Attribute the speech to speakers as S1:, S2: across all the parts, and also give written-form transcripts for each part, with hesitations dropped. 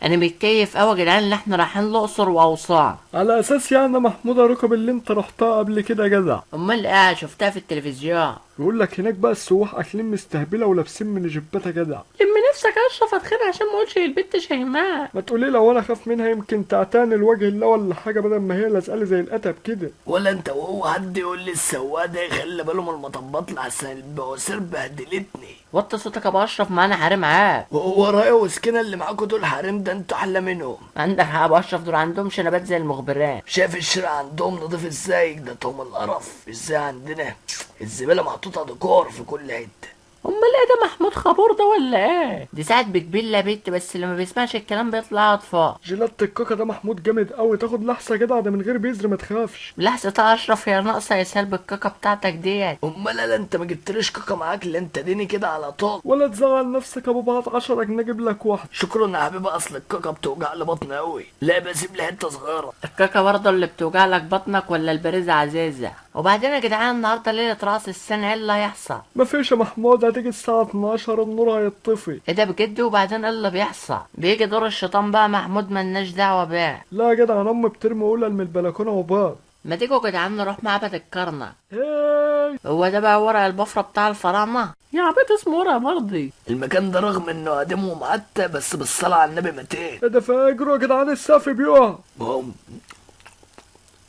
S1: انا متكيف قوي يا جدعان اللي احنا رايحين الاقصر واوصال.
S2: على اساس يعني محمود ركب اللي انت رحتها قبل كده يا جدع.
S1: امال ايه؟ شفتها في التلفزيون.
S2: بيقول لك هناك بقى السواح اكلين مستهبله ولابسين من جبات يا جدع.
S1: لم نفسك اشرف اتخانق عشان ما اقولش البت شيماء.
S2: ما تقولي لو انا خاف منها يمكن تعتاني الوجه الله ولا حاجه بدل ما هي لازقالي زي القتب كده.
S3: ولا انت وهو حد يقول لي السواق ده يخلي باله من المطبات لحسن البواسير بهدلتني.
S1: وطي صوتك يا ابو اشرف، معانا حريم عاب.
S3: وهو رايه وسكينه اللي معاكوا دول حريم؟ ده انتوا احلى منهم.
S1: عندك حق يا ابو اشرف، دول عندهم شنبات زي المخبرات.
S3: شايف الشارع عندهم نضيف ازاي؟ ده توم القرف. ازاي عندنا الزباله محطوطه ديكور في كل حته.
S1: امال ايه ده؟ محمود خابور ده ولا ايه؟ دي ساعات بتبلى بنت بس لما بيسمعش الكلام بيطلع اطفال.
S2: جيلات الكاكا ده محمود جامد قوي، تاخد لحسه يا جدع، ده من غير بيزر ما تخافش.
S1: لحظة يا اشرف، هي ناقصه يسال بالكاكا بتاعتك ديت.
S3: امال لا انت ما جبتليش كاكا معاك اللي انت ديني كده على طول.
S2: ولا تزعل نفسك يا بابا، هات 10 جنيه اجيب لك واحد.
S3: شكرا يا حبيبي، اصل الكاكا بتوجع لي بطني قوي. لا بسيب لي حته صغيره.
S1: الكاكا برضه اللي بتوجع لك بطنك ولا البريزة عزيزة؟ وبعدين يا جدعان النهارده ليلة راس السنة، ايه اللي هيحصل؟
S2: مفيش يا محمود، هتيجي الساعه 12 النور هيطفي.
S1: ايه ده بجد؟ وبعدين ايه اللي بيحصل؟ بيجي دور الشيطان بقى محمود، ملناش دعوة بيه.
S2: لا يا جدع، انا امي بترمي قلل من البلكونه وباب.
S1: ما تيجوا يا جدعان نروح معبد الكرنك.
S2: هاي
S1: هو ده بقى ورق البفرة بتاع الفراعنة؟ يا عبيط اسمه ورق مرضي.
S3: المكان ده رغم انه قديم ومعتى بس بالصلاه على النبي 200.
S2: ايه ده؟ فاجروا يا جدعان، السقف بيقع.
S3: بوم.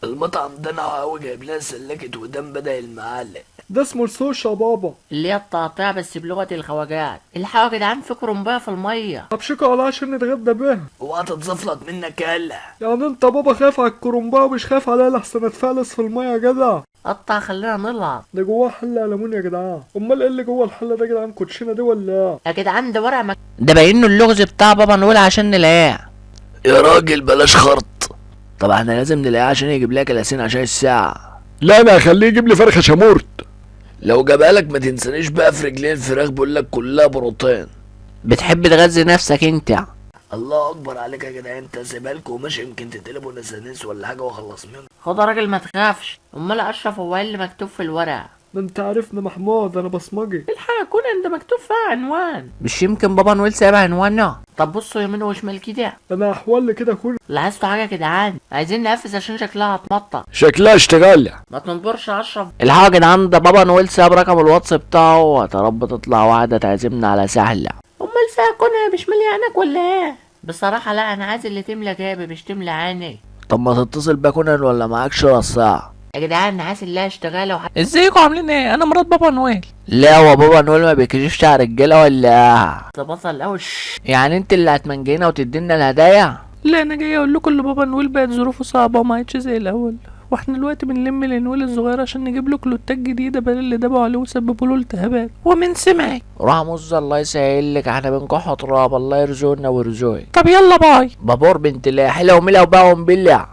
S3: المطعم ده نوع قوي، جايب لنا سلكة ودم بدل المعلق.
S2: ده اسمه السوشي يا بابا.
S1: اللي هي التقطيع بس بلغة الخواجات. الحقوا يا جدعان، في كرنبايه في المية.
S2: طب شيكوا على عشان نتغدى بيها.
S3: وهتتزفلط منك يالا.
S2: يعني انت بابا خايف على الكرنبايه ومش خايف عليها لحسن اتفلس في الميه يا جدع؟
S1: قطع خلينا نلعب.
S2: ده جواه حله ألمون يا جدعان. امال ايه اللي جوه الحله ده يا جدعان؟ كوتشينه دي ولا ايه؟
S1: يا جدعان ده ورق ده باين له اللغز بتاع بابا نقول عشان نلاقيه.
S3: يا راجل بلاش خرط. طب احنا لازم نلاقيه عشان يجيب لك كلاسين عشان الساعة.
S2: لا انا هخليه يجيب لي فرخه شامورت.
S3: لو جابها لك ما تنسانيش بقى في رجلين الفراخ، بقول لك كلها بروتين.
S1: بتحب تغذي نفسك انت.
S3: الله اكبر عليك يا جدع، انت سيبها لكم وماشي، يمكن تتقلبوا نسانيس ولا حاجه واخلص منهم.
S1: خد يا راجل ما تخافش. امال اشرف هو ايه اللي مكتوب في الورق؟
S2: ده انت عارفني محمود، انا بصمجي.
S1: الحق يكون انت مكتوب فيها عنوان. مش يمكن بابا نويل سايب عنواننا؟ طب بصوا يمين وشمال كده.
S2: انا احوال كده كل.
S1: لاحظتوا حاجه يا جدعان؟ عايزين نقفز عشان شكلها هتمطر.
S2: شكلها اشتغل.
S1: ما تنبرش يا اشرف. الحق يا جدعان، ده بابا نويل ساب رقم الواتس بتاعه، يا رب تطلع واحده تعزمنا على سهله. امال فيها كونها مش ماليه عينك ولا ايه؟ بصراحه لا، انا عايز اللي تملى جابي مش تملى عيني.
S3: طب ما تتصل باكونر ولا معاكش رصاع؟
S1: يا جدعان انا عايز اللي اشتغاله
S4: ازيكم عاملين ايه؟ انا مرات بابا نويل.
S3: لا هو بابا نقول ما بيكشفش على الرجاله ولا
S1: بطل الاول.
S3: يعني انت اللي هتمنجينا وتدينا الهدايا؟
S4: لا انا جاي اقول لكم ان بابا نويل بقت ظروفه صعبه وما عادش زي الاول، واحنا دلوقتي بنلم الانويل الصغير عشان نجيب له كلوتات جديده بدل اللي دبوا عليه وسببوا له التهابات. ومن سمعك
S3: روح مز الله يسهل لك، احنا بنكح تراب، الله يرزقنا ويرزقك.
S4: طب يلا باي.
S3: بابور بنت الله حلوه وملا وباهم بالله.